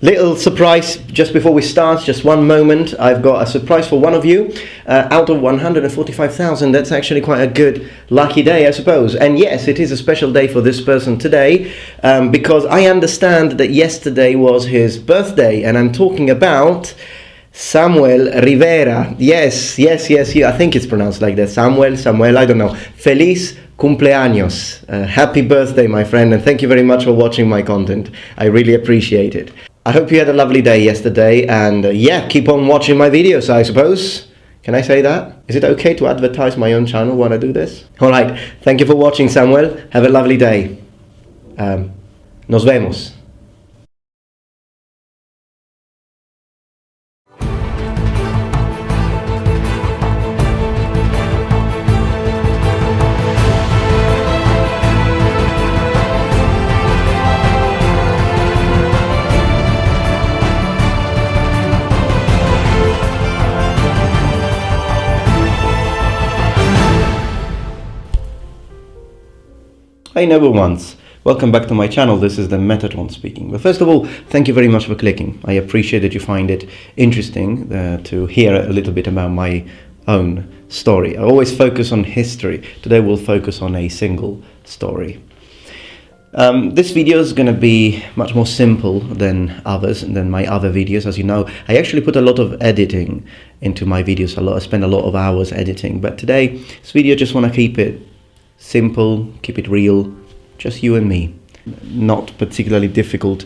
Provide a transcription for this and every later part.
Little surprise just before we start, just one moment. I've got a surprise for one of you. Out of 145,000, that's actually quite a good lucky day, I suppose. And yes, it is a special day for this person today, because I understand that yesterday was his birthday, and I'm talking about Samuel Rivera. Yes, I think it's pronounced like that. Samuel, I don't know. Feliz cumpleaños. Happy birthday, my friend, and thank you very much for watching my content. I really appreciate it. I hope you had a lovely day yesterday, and yeah, keep on watching my videos, I suppose. Can I say that? Is it okay to advertise my own channel when I do this? Alright, thank you for watching, Samuel. Have a lovely day. Nos vemos. Hey noble ones, welcome back to my channel. This is the Metatron speaking. Well, first of all, thank you very much for clicking. I appreciate that you find it interesting to hear a little bit about my own story. I always focus on history. Today we'll focus on a single story. This video is going to be much more simple than others, and than my other videos. As you know, I actually put a lot of editing into my videos. I spend a lot of hours editing, but today, this video, just want to keep it simple, keep it real, just you and me. Not particularly difficult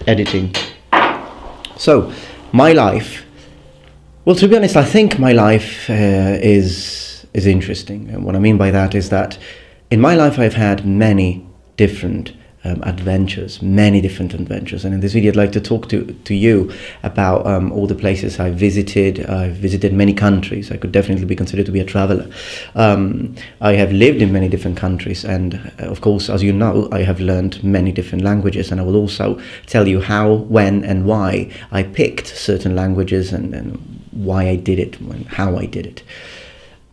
editing. So, my life. Well, to be honest, I think my life is interesting. And what I mean by that is that in my life I've had many different adventures, and in this video I'd like to talk to you about all the places I've visited. I've visited many countries. I could definitely be considered to be a traveler. I have lived in many different countries, and of course, as you know, I have learned many different languages, and I will also tell you how, when and why I picked certain languages, and why I did it, and how I did it.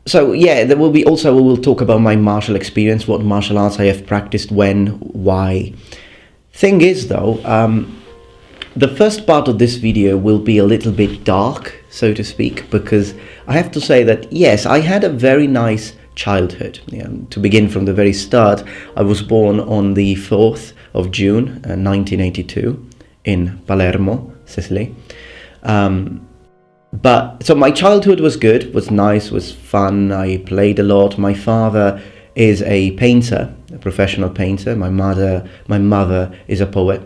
So yeah, there will be also, we will talk about my martial experience, what martial arts I have practiced, when, why. Thing is though, the first part of this video will be a little bit dark, so to speak, because I have to say that yes, I had a very nice childhood. To begin from the very start, I was born on the 4th of June 1982 in Palermo, Sicily. But so my childhood was good, was nice, was fun. I played a lot. My father is a painter, a professional painter. My mother is a poet.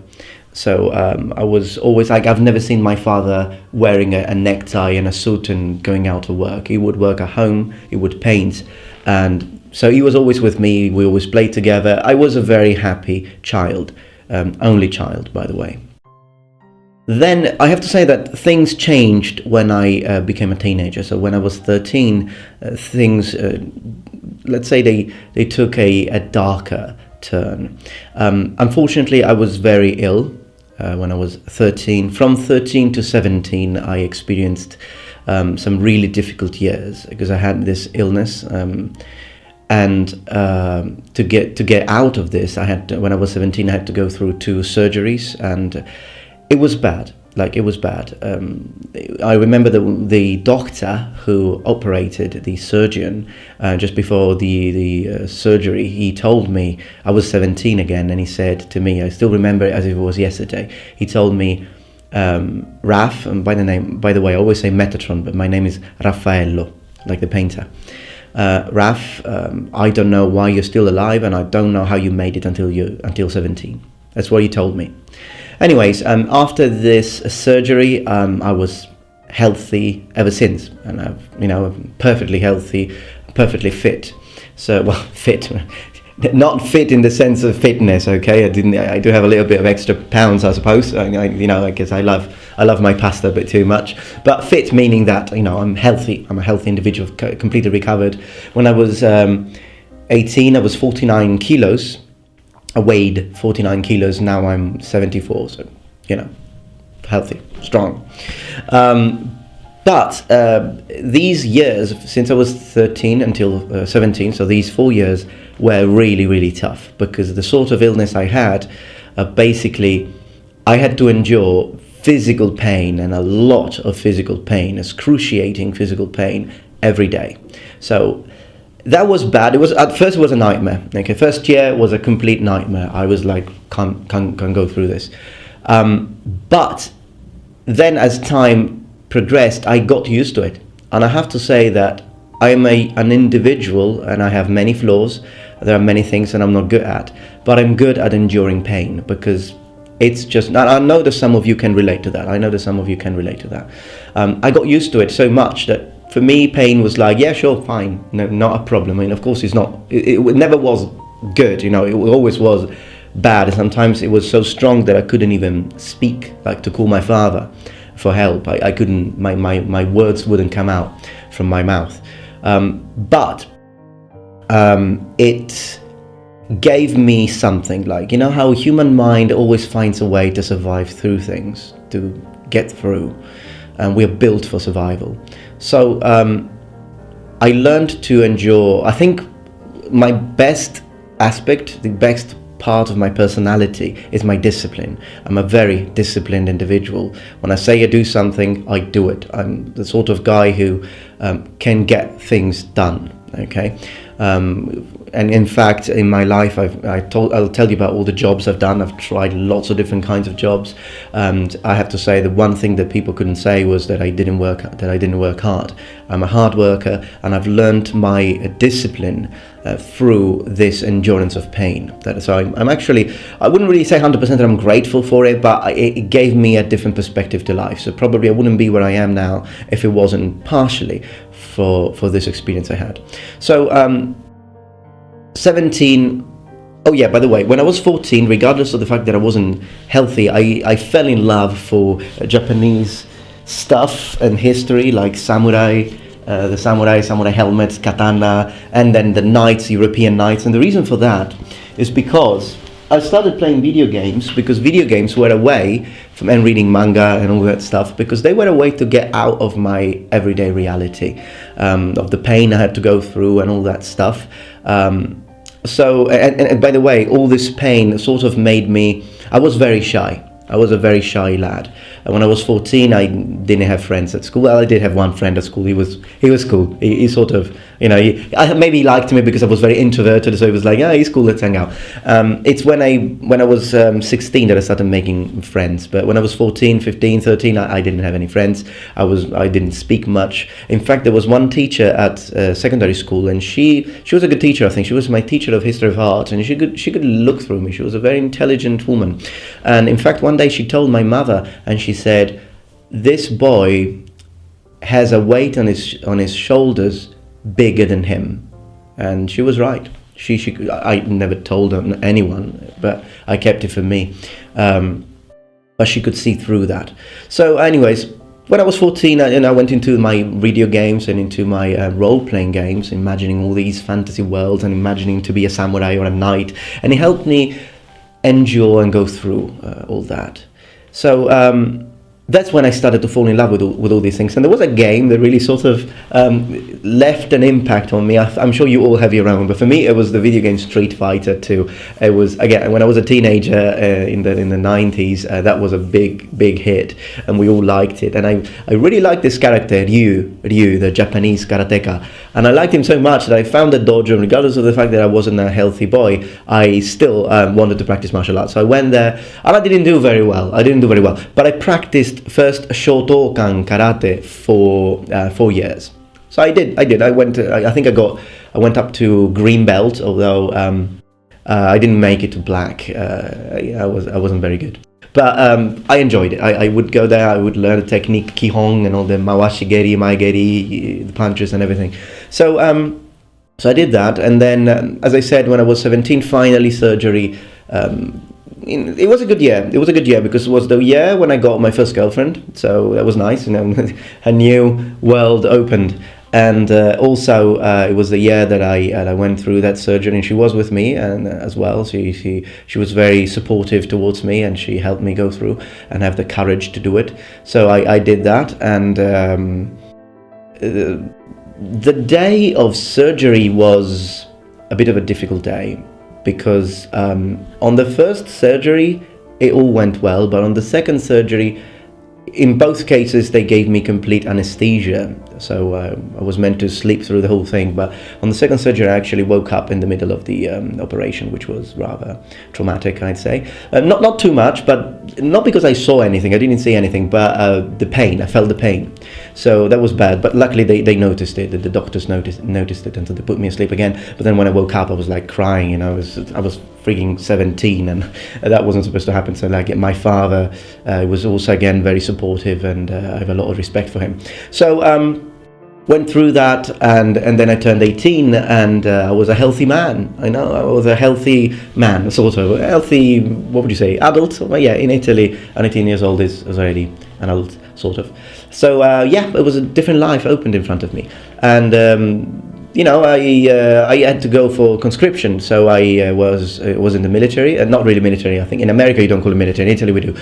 So I was always like, I've never seen my father wearing a necktie and a suit and going out to work. He would work at home, he would paint, and so he was always with me. We always played together. I was a very happy child, only child, by the way. Then I have to say that things changed when I became a teenager. So when I was 13, things, let's say they took a darker turn. Unfortunately, I was very ill when I was 13. From 13 to 17, I experienced some really difficult years because I had this illness. And to get out of this, when I was 17, I had to go through 2 surgeries, and it was bad. It was bad. I remember the doctor who operated, the surgeon, just before the surgery, he told me, I was 17 again, and he said to me, I still remember it as if it was yesterday, he told me, Raf, and by the way, I always say Metatron, but my name is Raffaello, like the painter. Raf, I don't know why you're still alive, and I don't know how you made it until 17. That's what he told me. Anyways, after this surgery, I was healthy ever since, and I'm perfectly healthy, perfectly fit. So, well, fit, not fit in the sense of fitness. Okay, I do have a little bit of extra pounds, I suppose. I guess I love my pasta a bit too much. But fit meaning that I'm healthy. I'm a healthy individual, completely recovered. When I was 18, I was 49 kilos. I weighed 49 kilos, now I'm 74, so, healthy, strong. But these years, since I was 13 until 17, so these 4 years were really, really tough, because the sort of illness I had, basically, I had to endure physical pain, and a lot of physical pain, excruciating physical pain every day. So that was bad. It was, at first, it was a nightmare. Okay, first year was a complete nightmare. I was like, can't go through this. But then as time progressed, I got used to it. And I have to say that I'm an individual, and I have many flaws. There are many things that I'm not good at, but I'm good at enduring pain, because it's just, I know that some of you can relate to that. I got used to it so much that for me, pain was like, yeah, sure, fine, no, not a problem. I mean, of course, it never was good, it always was bad. And sometimes it was so strong that I couldn't even speak, like to call my father for help. I couldn't, my words wouldn't come out from my mouth. But it gave me something, like, how human mind always finds a way to survive through things, to get through, and we're built for survival. So I learned to endure. I think my best aspect, the best part of my personality is my discipline. I'm a very disciplined individual. When I say I do something, I do it. I'm the sort of guy who can get things done. Okay, and in fact, in my life, I'll tell you about all the jobs I've done. I've tried lots of different kinds of jobs, and I have to say the one thing that people couldn't say was that I didn't work hard. I'm a hard worker, and I've learned my discipline through this endurance of pain. So I'm actually, I wouldn't really say 100% that I'm grateful for it, but it gave me a different perspective to life. So probably I wouldn't be where I am now if it wasn't partially for this experience I had. So 17, oh yeah, by the way, when I was 14, regardless of the fact that I wasn't healthy, I fell in love for Japanese stuff and history, like samurai, the samurai helmets, katana, and then the knights, European knights. And the reason for that is because I started playing video games, because video games were a way from, and reading manga and all that stuff, because they were a way to get out of my everyday reality, of the pain I had to go through and all that stuff. So, and by the way, all this pain sort of made me, I was very shy. I was a very shy lad. And when I was 14, I didn't have friends at school. Well, I did have one friend at school. He was cool. He sort of, maybe he liked me because I was very introverted. So he was like, yeah, he's cool, let's hang out. It's when I was 16 that I started making friends. But when I was 14, 15, 13, I didn't have any friends. I didn't speak much. In fact, there was one teacher at secondary school, and she was a good teacher, I think. She was my teacher of history of art, and she could look through me. She was a very intelligent woman. And in fact, one day she told my mother, and she said, this boy has a weight on his shoulders bigger than him. And she was right. I never told anyone, but I kept it for me. But she could see through that. So anyways, when I was 14, I went into my video games and into my role-playing games, imagining all these fantasy worlds and imagining to be a samurai or a knight. And it helped me endure and go through all that. So that's when I started to fall in love with all these things. And there was a game that really sort of left an impact on me. I'm sure you all have your own, but for me it was the video game Street Fighter 2. It was, again, when I was a teenager in the 90s, that was a big hit, and we all liked it. And I really liked this character, Ryu, the Japanese karateka. And I liked him so much that I found a dojo, and regardless of the fact that I wasn't a healthy boy, I still wanted to practice martial arts. So I went there, and I didn't do very well, but I practiced first Shotokan karate for 4 years. So I did. I went. I think I went up to green belt, although I didn't make it to black. I wasn't very good, but I enjoyed it. I would go there. I would learn the technique, Kihong, and all the Mawashigeri, Maegeri, the punches and everything. So I did that, and then as I said, when I was 17, finally surgery. It was a good year. It was a good year because it was the year when I got my first girlfriend. So that was nice. A new world opened. And also it was the year that I went through that surgery, and she was with me and as well. She was very supportive towards me, and she helped me go through and have the courage to do it. So I did that, and the day of surgery was a bit of a difficult day. Because on the first surgery, it all went well, but on the second surgery, In both cases, they gave me complete anesthesia, so I was meant to sleep through the whole thing. But on the second surgery, I actually woke up in the middle of the operation, which was rather traumatic, I'd say. Not too much, but not because I saw anything. I didn't see anything, but the pain. I felt the pain, so that was bad. But luckily, they noticed it. The doctors noticed it, and so they put me asleep again. But then when I woke up, I was like crying, and I was freaking 17, and that wasn't supposed to happen. So like my father was also again very supportive, and I have a lot of respect for him. So went through that, and then I turned 18, and I was a healthy man. I was a healthy man, sort of a healthy, what would you say, adult? Well, yeah, in Italy, 18 years old is already an adult, sort of. So it was a different life opened in front of me, and I had to go for conscription, so I was in the military, not really military. I think in America you don't call it military. In Italy we do.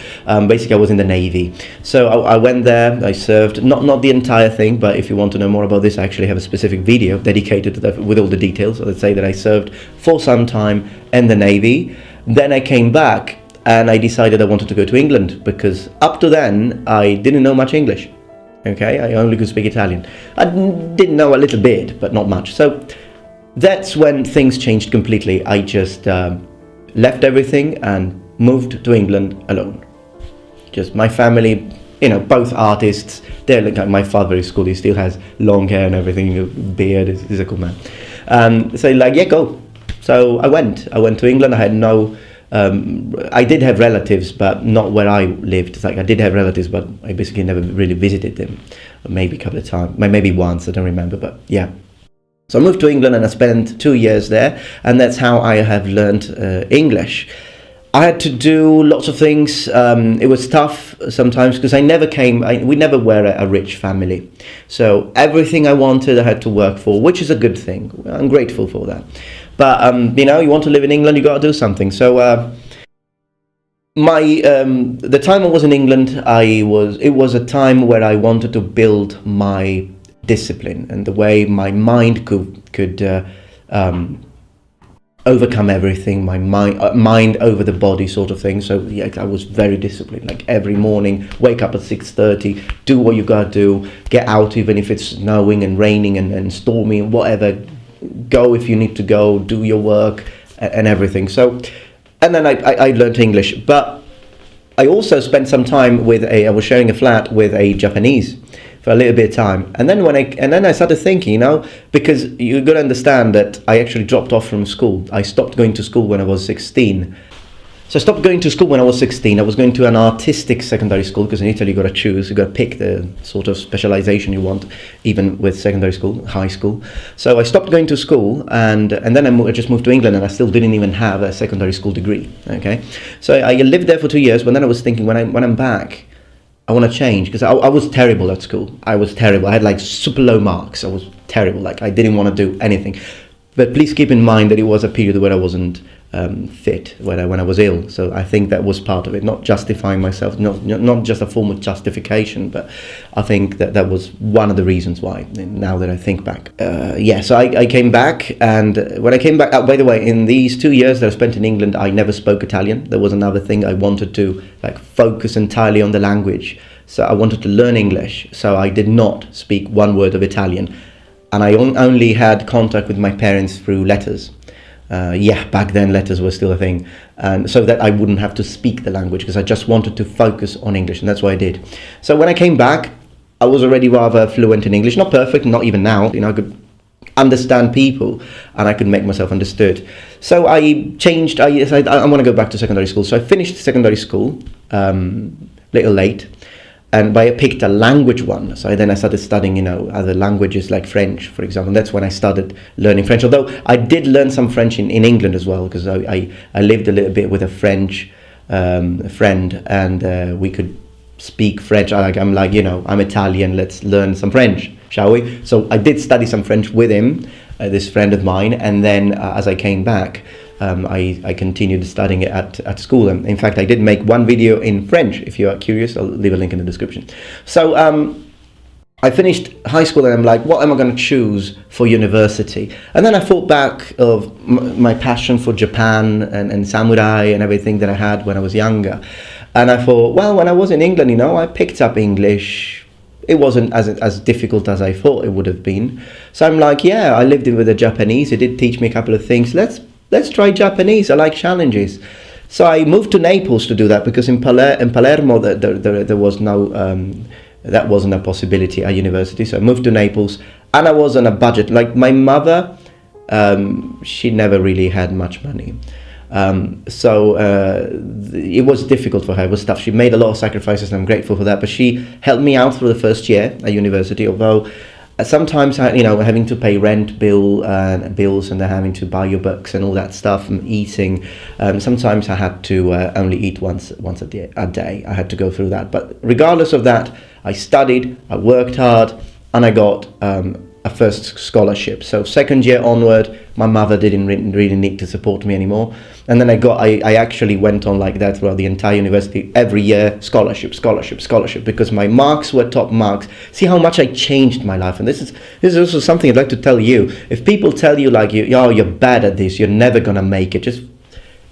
Basically, I was in the Navy, so I went there. I served not the entire thing, but if you want to know more about this, I actually have a specific video dedicated to that with all the details. So let's say that I served for some time in the Navy. Then I came back, and I decided I wanted to go to England, because up to then I didn't know much English. Okay, I only could speak Italian. I didn't know a little bit, but not much. So that's when things changed completely. I just left everything and moved to England alone. Just my family, both artists. They're like my father is cool. He still has long hair and everything, beard. He's a cool man. So like, yeah, go. So I went to England. I had no. I did have relatives, but not where I lived. It's like I did have relatives, but I basically never really visited them. Maybe a couple of times, maybe once, I don't remember, but yeah. So I moved to England, and I spent 2 years there, and that's how I have learned English. I had to do lots of things. It was tough sometimes because we never were a rich family. So everything I wanted, I had to work for, which is a good thing. I'm grateful for that. But, you want to live in England, you got to do something. So the time I was in England, it was a time where I wanted to build my discipline and the way my mind could overcome everything, my mind over the body sort of thing. So yeah, I was very disciplined. Like every morning, wake up at 6:30, do what you got to do, get out even if it's snowing and raining and stormy and whatever. Go if you need to go, do your work and everything. So, and then I learned English, but I also spent some time I was sharing a flat with a Japanese for a little bit of time. And then I started thinking, because you got to understand that I actually dropped off from school. I stopped going to school when I was 16. So I stopped going to school when I was 16. I was going to an artistic secondary school, because in Italy you got to choose, you got to pick the sort of specialization you want, even with secondary school, high school. So I stopped going to school, and then I just moved to England, and I still didn't even have a secondary school degree. Okay, so I lived there for 2 years, but then I was thinking, when I'm back, I want to change, because I was terrible at school. I was terrible. I had like super low marks. I was terrible. Like I didn't want to do anything. But please keep in mind that it was a period where I wasn't fit, when I was ill. So I think that was part of it, not justifying myself, not just a form of justification, but I think that was one of the reasons why, now that I think back. So I came back, and when I came back, by the way, in these 2 years that I spent in England, I never spoke Italian. There was another thing. I wanted to focus entirely on the language. So I wanted to learn English. So I did not speak one word of Italian. And I only had contact with my parents through letters. Back then letters were still a thing, and so that I wouldn't have to speak the language, because I just wanted to focus on English, and that's what I did. So when I came back, I was already rather fluent in English, not perfect, not even now. I could understand people, and I could make myself understood. So I changed. I decided I want to go back to secondary school. So I finished secondary school, little late. And I picked a language one. So then I started studying, other languages like French, for example. That's when I started learning French. Although I did learn some French in England as well, because I lived a little bit with a French friend, and we could speak French. I'm Italian, let's learn some French, shall we? So I did study some French with him, this friend of mine. And then as I came back, I continued studying it at school. And in fact, I did make one video in French. If you are curious, I'll leave a link in the description. So I finished high school, and I'm like, what am I going to choose for university? And then I thought back of my passion for Japan and samurai and everything that I had when I was younger. And I thought, well, when I was in England, I picked up English. It wasn't as difficult as I thought it would have been. So I'm like, yeah, I lived in with the Japanese. It did teach me a couple of things. Let's try Japanese. I like challenges. So I moved to Naples to do that, because in Palermo there was no, that wasn't a possibility at university. So I moved to Naples, and I was on a budget. Like my mother, she never really had much money. So it was difficult for her. It was tough. She made a lot of sacrifices, and I'm grateful for that. But she helped me out through the first year at university, although sometimes, having to pay rent bills, and then having to buy your books and all that stuff, and eating. Sometimes I had to only eat once a day. I had to go through that. But regardless of that, I studied, I worked hard, and I got a first scholarship. So second year onward, my mother didn't really need to support me anymore. And then I actually went on like that throughout the entire university. Every year, scholarship, because my marks were top marks. See how much I changed my life. And this is also something I'd like to tell you. If people tell you like, you're bad at this, you're never gonna make it, just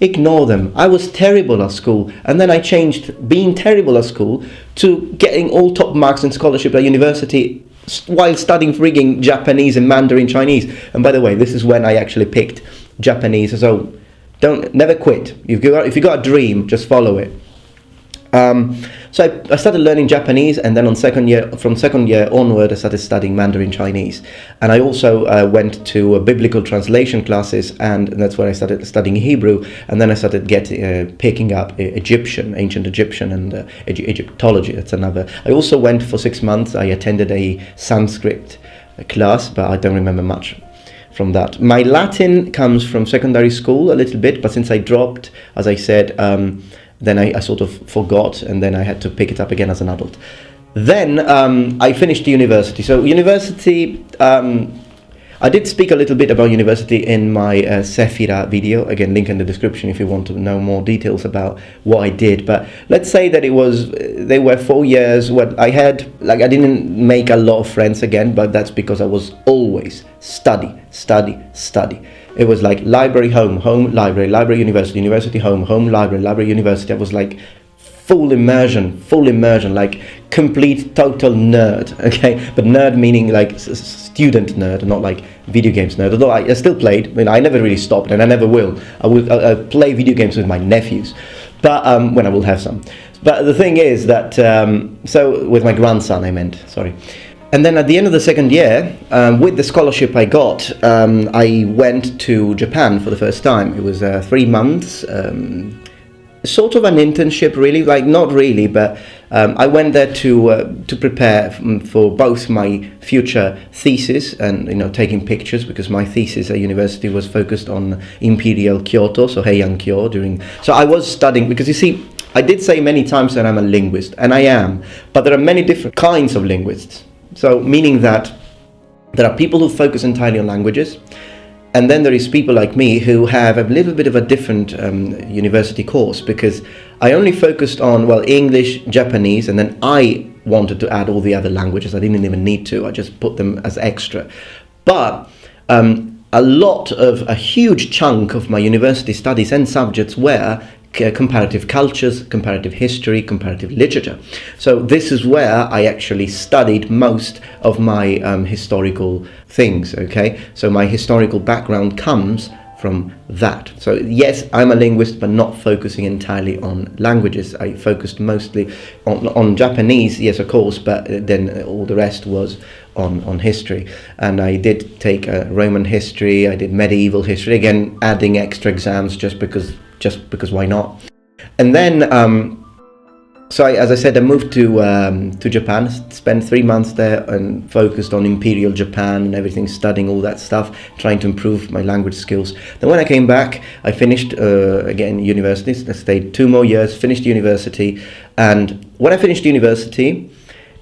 ignore them. I was terrible at school, and then I changed being terrible at school to getting all top marks in scholarship at university, while studying frigging Japanese and Mandarin Chinese. And by the way, this is when I actually picked Japanese. So never quit. If you got a dream, just follow it. So I started learning Japanese, and then from second year onward, I started studying Mandarin Chinese. And I also went to biblical translation classes, and that's where I started studying Hebrew. And then I started picking up ancient Egyptian, and Egyptology. That's another. I also went for 6 months. I attended a Sanskrit class, but I don't remember much from that. My Latin comes from secondary school a little bit, but since I dropped, as I said, then I sort of forgot, and then I had to pick it up again as an adult. Then I finished university. So university, I did speak a little bit about university in my Sephira video. Again, link in the description if you want to know more details about what I did. But let's say that they were 4 years. What I had, I didn't make a lot of friends again, but that's because I was always study. It was like library, home, library, library, university, home, library, university. I was like full immersion, like complete total nerd, okay? But nerd meaning like student nerd, not like video games nerd. Although I still played, I never really stopped, and I never will. I'll play video games with my nephews, but when I will have some. But the thing is that, so with my grandson, I meant, sorry. And then at the end of the second year, with the scholarship I got, I went to Japan for the first time. It was 3 months, sort of an internship, really, like not really, but I went there to prepare for both my future thesis and taking pictures, because my thesis at university was focused on Imperial Kyoto, so Heian Kyo So I was studying, because you see, I did say many times that I'm a linguist, and I am, but there are many different kinds of linguists. So meaning that there are people who focus entirely on languages, and then there is people like me who have a little bit of a different university course, because I only focused on, English, Japanese, and then I wanted to add all the other languages. I didn't even need to. I just put them as extra. But a huge chunk of my university studies and subjects were comparative cultures, comparative history, comparative literature. So this is where I actually studied most of my historical things, okay? So my historical background comes from that. So yes, I'm a linguist, but not focusing entirely on languages. I focused mostly on Japanese, yes, of course, but then all the rest was on history. And I did take Roman history, I did medieval history, again, adding extra exams just because why not? And then, as I said, I moved to Japan, spent 3 months there and focused on Imperial Japan and everything, studying all that stuff, trying to improve my language skills. Then when I came back, I finished, again, university. I stayed 2 more years, finished university. And when I finished university,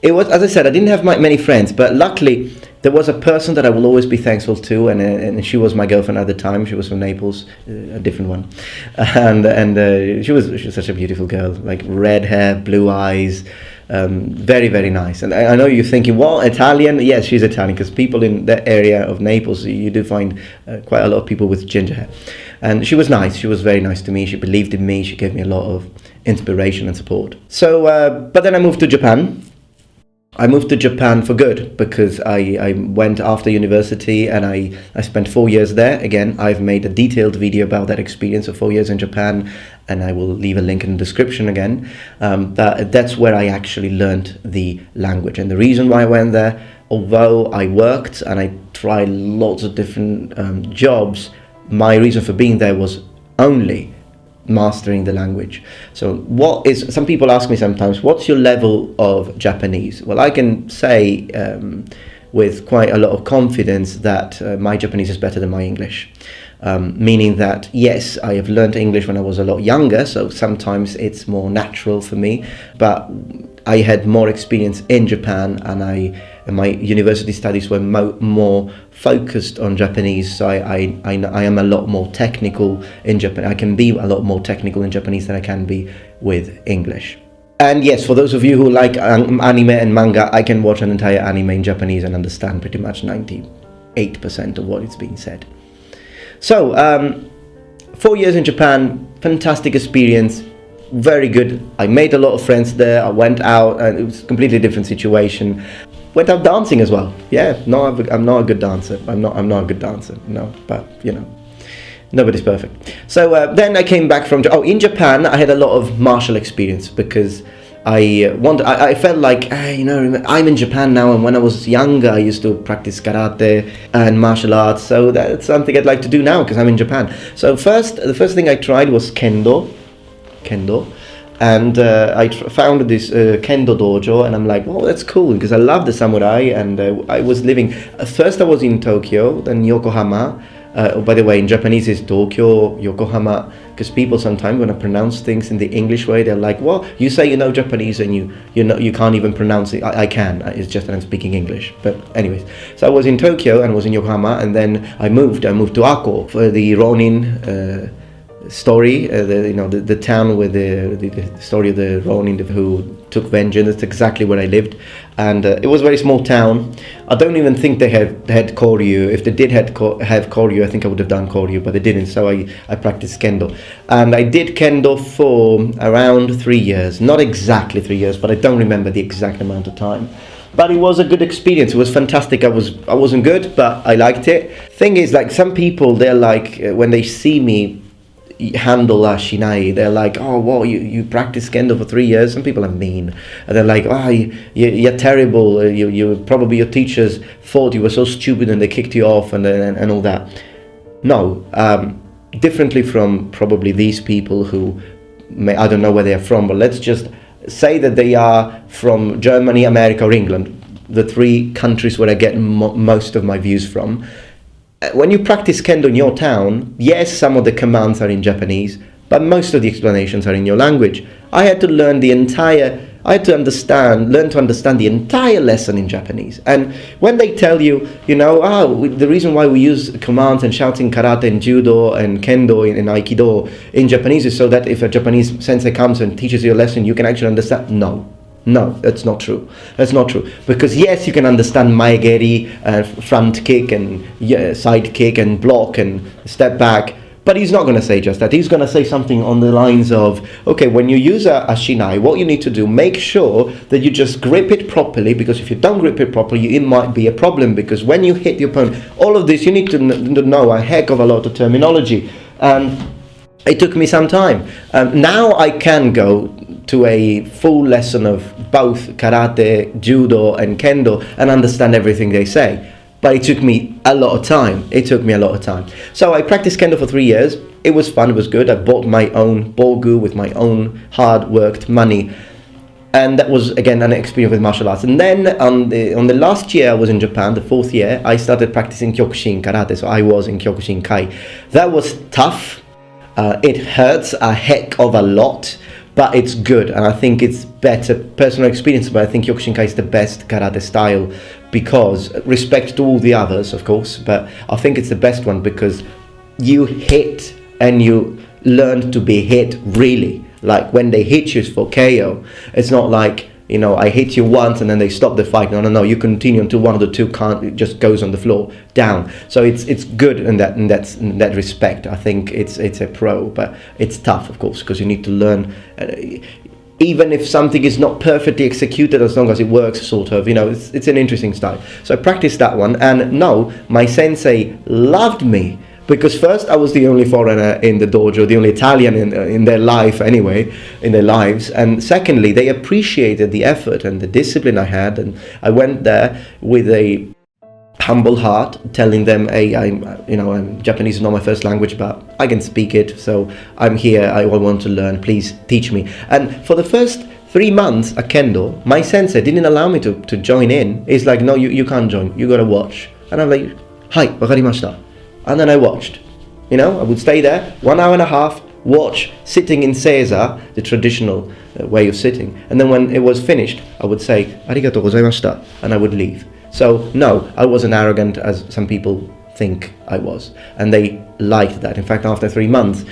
it was, as I said, I didn't have many friends, but luckily there was a person that I will always be thankful to, and she was my girlfriend at the time. She was from Naples, a different one, and she was such a beautiful girl, like red hair, blue eyes, Very, very nice. And I know you're thinking, well, Italian? Yes, she's Italian, because people in that area of Naples, you do find quite a lot of people with ginger hair. And she was nice. She was very nice to me. She believed in me. She gave me a lot of inspiration and support. So, but then I moved to Japan. I moved to Japan for good, because I went after university and I spent 4 years there. Again, I've made a detailed video about that experience of 4 years in Japan, and I will leave a link in the description again. That's where I actually learned the language. And the reason why I went there, although I worked and I tried lots of different jobs, my reason for being there was only mastering the language. So some people ask me sometimes, what's your level of Japanese? Well, I can say with quite a lot of confidence that my Japanese is better than my English. Meaning that, yes, I have learned English when I was a lot younger, so sometimes it's more natural for me, but I had more experience in Japan, and my university studies were more focused on Japanese, so I am a lot more technical in Japan. I can be a lot more technical in Japanese than I can be with English. And yes, for those of you who like anime and manga, I can watch an entire anime in Japanese and understand pretty much 98% of what is being said. So, 4 years in Japan, fantastic experience, very good. I made a lot of friends there. I went out, and it was a completely different situation. Went out dancing as well. Yeah, no, I'm not a good dancer. I'm not a good dancer. No, but nobody's perfect. So then I came back from. In Japan, I had a lot of martial experience, because I felt like, I'm in Japan now, and when I was younger, I used to practice karate and martial arts, so that's something I'd like to do now, because I'm in Japan. So the first thing I tried was kendo, and I found this kendo dojo, and I'm like, oh, that's cool, because I love the samurai, and I was living, first I was in Tokyo, then Yokohama. By the way, in Japanese it's Tokyo, Yokohama, because people sometimes when I pronounce things in the English way, they're like, well, you say you know Japanese and you can't even pronounce it. I can, it's just that I'm speaking English. But anyways, so I was in Tokyo and I was in Yokohama, and then I moved to Ako for the Ronin story, the town with the story of the Ronin who took vengeance. That's exactly where I lived, and it was a very small town. I don't even think they had Koryu. If they did have Koryu, I think I would have done Koryu, but they didn't, so I practiced Kendo. And I did Kendo for around 3 years, not exactly 3 years, but I don't remember the exact amount of time. But it was a good experience. It was fantastic. I wasn't good, but I liked it. Thing is, like, some people, they're like, when they see me handle a shinai, they're like, oh, well, you practice kendo for 3 years. Some people are mean, and they're like, oh, you're terrible, you probably your teachers thought you were so stupid and they kicked you off, and all that. No, differently from probably these people who I don't know where they are from, but let's just say that they are from Germany, America, or England, the three countries where I get most of my views from. When you practice kendo in your town, yes, some of the commands are in Japanese, but most of the explanations are in your language. I had to learn to understand the entire lesson in Japanese. And when they tell you, the reason why we use commands and shouting karate and judo and kendo in aikido in Japanese is so that if a Japanese sensei comes and teaches you a lesson, you can actually understand. No, that's not true. That's not true. Because yes, you can understand maegeri, front kick and side kick and block and step back, but he's not going to say just that. He's going to say something on the lines of, okay, when you use a shinai, what you need to do, make sure that you just grip it properly, because if you don't grip it properly, it might be a problem, because when you hit the opponent, all of this, you need to know a heck of a lot of terminology. It took me some time. Now I can go to a full lesson of both karate, judo and kendo and understand everything they say. But it took me a lot of time. So I practiced kendo for 3 years. It was fun, it was good. I bought my own bogu with my own hard-worked money. And that was, again, an experience with martial arts. And then on the last year I was in Japan, the 4th year, I started practicing Kyokushin karate. So I was in Kyokushin Kai. That was tough. It hurts a heck of a lot, but it's good, and I think it's better personal experience, but I think Kyokushinkai is the best karate style, because respect to all the others, of course, but I think it's the best one because you hit and you learn to be hit really. Like when they hit you for KO, it's not like I hit you once and then they stop the fight. No, you continue until one of the two it just goes on the floor down. So it's good in that respect. I think it's a pro, but it's tough, of course, because you need to learn. Even if something is not perfectly executed, as long as it works, sort of, it's an interesting style. So I practiced that one, and no, my sensei loved me. Because first I was the only foreigner in the dojo, the only Italian in their life anyway, in their lives. And secondly, they appreciated the effort and the discipline I had. And I went there with a humble heart, telling them, hey, Japanese is not my first language, but I can speak it. So I'm here, I want to learn, please teach me. And for the first 3 months at Kendo, my sensei didn't allow me to join in. He's like, no, you can't join, you gotta watch. And I'm like, hai, wakarimashita. And then I watched. I would stay there 1 hour and a half, watch, sitting in seiza, the traditional way of sitting. And then when it was finished, I would say, arigatou gozaimashita, and I would leave. So, no, I wasn't arrogant as some people think I was. And they liked that. In fact, after 3 months,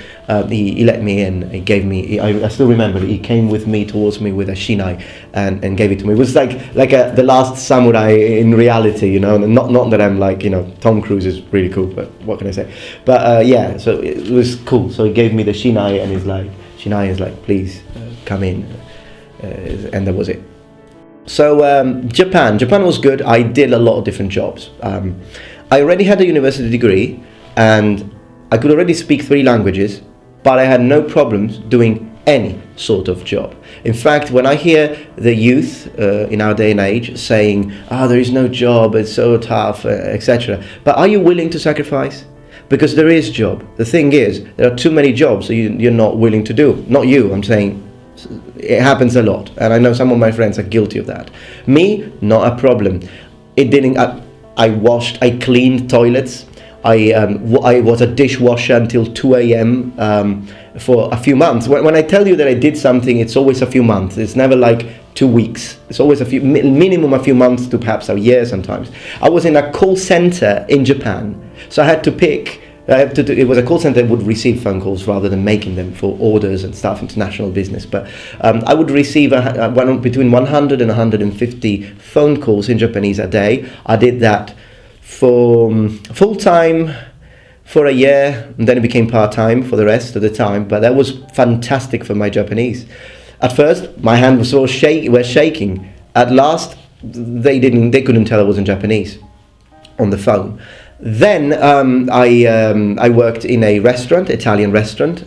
he let me in. He gave me, I still remember, he came towards me with a shinai and gave it to me. It was like the last samurai in reality, not that I'm like, Tom Cruise is really cool, but what can I say? But yeah, so it was cool. So he gave me the shinai and shinai is like, please come in. And that was it. So Japan was good. I did a lot of different jobs. I already had a university degree and I could already speak 3 languages, but I had no problems doing any sort of job. In fact, when I hear the youth in our day and age saying, there is no job, it's so tough, etc. But are you willing to sacrifice? Because there is job. The thing is, there are too many jobs that you're not willing to do. Not you, I'm saying. It happens a lot. And I know some of my friends are guilty of that. Me, not a problem. It didn't... I cleaned toilets. I was a dishwasher until 2 a.m. For a few months. When I tell you that I did something, it's always a few months. It's never like 2 weeks. It's always minimum a few months to perhaps a year sometimes. I was in a call center in Japan. So I had to pick. It was a call center that would receive phone calls rather than making them for orders and stuff, international business. But I would receive between 100 and 150 phone calls in Japanese a day. I did that for full-time for a year, and then it became part-time for the rest of the time. But that was fantastic for my Japanese. At first, my hand was so shaking. At last, they couldn't tell I was in Japanese on the phone. Then I worked in a restaurant, Italian restaurant.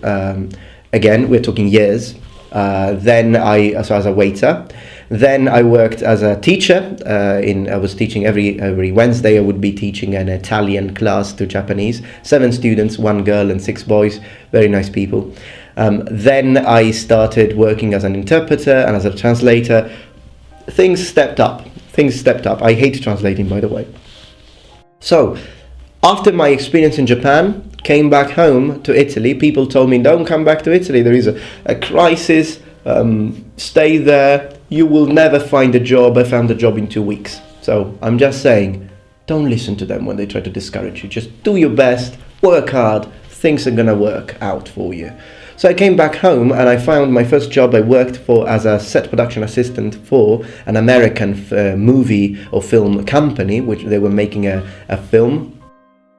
Again, we're talking years. Then as a waiter. Then I worked as a teacher. I was teaching every Wednesday. I would be teaching an Italian class to Japanese. 7 students, 1 girl and 6 boys. Very nice people. Then I started working as an interpreter and as a translator. Things stepped up. I hate translating, by the way. So, after my experience in Japan, came back home to Italy. People told me, don't come back to Italy. There is a crisis. Stay there. You will never find a job. I found a job in 2 weeks. So I'm just saying, don't listen to them when they try to discourage you. Just do your best. Work hard. Things are going to work out for you. So I came back home and I found my first job. I worked as a set production assistant for an American movie or film company, which they were making a film.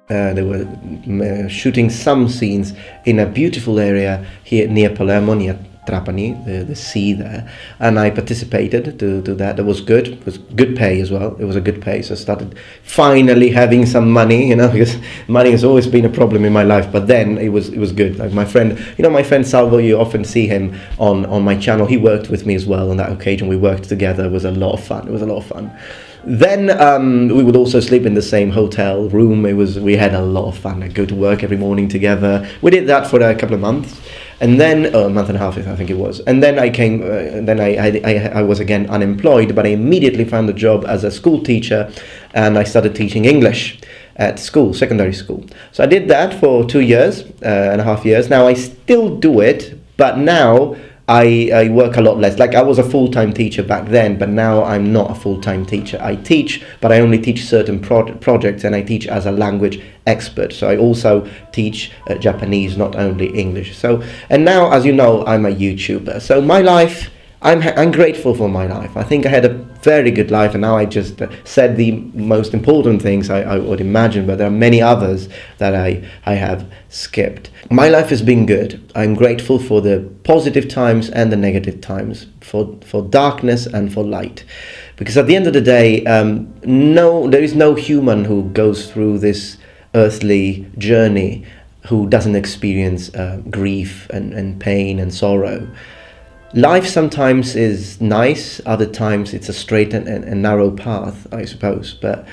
They were shooting some scenes in a beautiful area here near Palermo, near Trapani, the sea there, and I participated to that. That was good. It was good pay as well. It was a good pay, so I started finally having some money, because money has always been a problem in my life, but then it was good. Like my friend Salvo, you often see him on my channel. He worked with me as well on that occasion. We worked together. It was a lot of fun. Then we would also sleep in the same hotel room. We had a lot of fun. I'd go to work every morning together. We did that for a couple of months, and then a month and a half, I think it was. And then I came. Then I was again unemployed, but I immediately found a job as a school teacher, and I started teaching English at school, secondary school. So I did that for 2 years and a half years. Now I still do it, but now I work a lot less. Like I was a full-time teacher back then, but now I'm not a full-time teacher. I teach, but I only teach certain projects, and I teach as a language expert. So I also teach Japanese, not only English. So, and now, as you know, I'm a YouTuber. So my life, I'm grateful for my life. I think I had a very good life, and now I just said the most important things I would imagine, but there are many others that I have skipped. My life has been good. I'm grateful for the positive times and the negative times, for darkness and for light. Because at the end of the day, there is no human who goes through this earthly journey who doesn't experience grief and pain and sorrow. Life sometimes is nice, other times it's a straight and narrow path, I suppose. But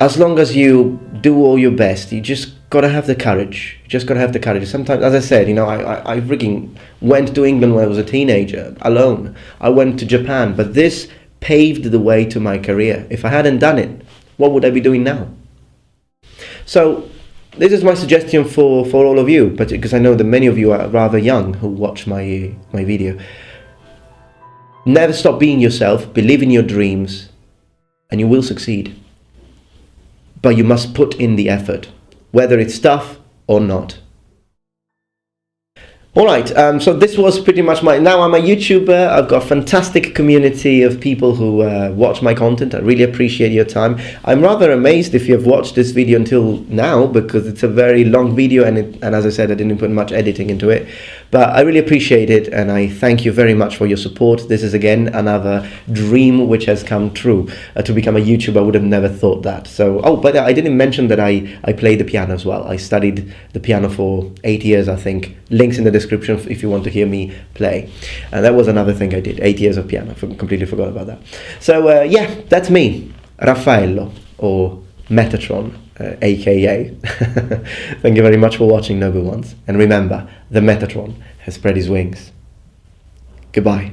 as long as you do all your best, you just gotta have the courage. You just gotta have the courage. Sometimes, as I said, I freaking went to England when I was a teenager, alone. I went to Japan, but this paved the way to my career. If I hadn't done it, what would I be doing now? So, this is my suggestion for all of you, but because I know that many of you are rather young who watch my video. Never stop being yourself, believe in your dreams, and you will succeed. But you must put in the effort, whether it's tough or not. Alright, so this was pretty much now I'm a YouTuber. I've got a fantastic community of people who watch my content. I really appreciate your time. I'm rather amazed if you have watched this video until now, because it's a very long video, and as I said, I didn't put much editing into it. But I really appreciate it, and I thank you very much for your support. This is again another dream which has come true. To become a YouTuber, I would have never thought that. So, but I didn't mention that I play the piano as well. I studied the piano for 8 years, I think. Links in the description if you want to hear me play. And that was another thing I did, 8 years of piano. Completely forgot about that. So yeah, that's me, Raffaello, or Metatron, aka. Thank you very much for watching, noble ones. And remember, the Metatron has spread his wings. Goodbye.